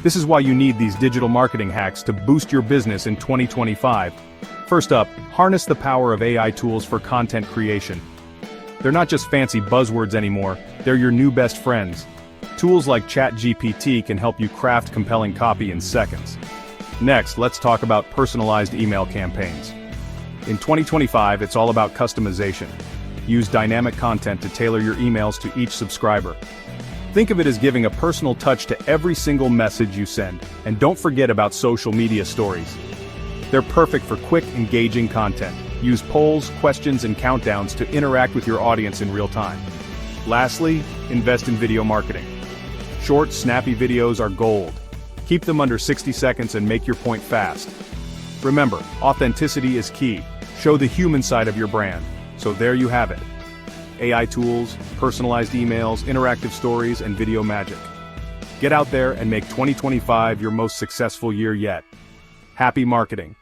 This is why you need these digital marketing hacks to boost your business in 2025. First up, harness the power of AI tools for content creation. They're not just fancy buzzwords anymore, they're your new best friends. Tools like ChatGPT can help you craft compelling copy in seconds. Next, let's talk about personalized email campaigns. In 2025, it's all about customization. Use dynamic content to tailor your emails to each subscriber. Think of it as giving a personal touch to every single message you send, and don't forget about social media stories. They're perfect for quick, engaging content. Use polls, questions, and countdowns to interact with your audience in real time. Lastly, invest in video marketing. Short, snappy videos are gold. Keep them under 60 seconds and make your point fast. Remember, authenticity is key. Show the human side of your brand. So there you have it. AI tools, personalized emails, interactive stories, and video magic. Get out there and make 2025 your most successful year yet. Happy marketing!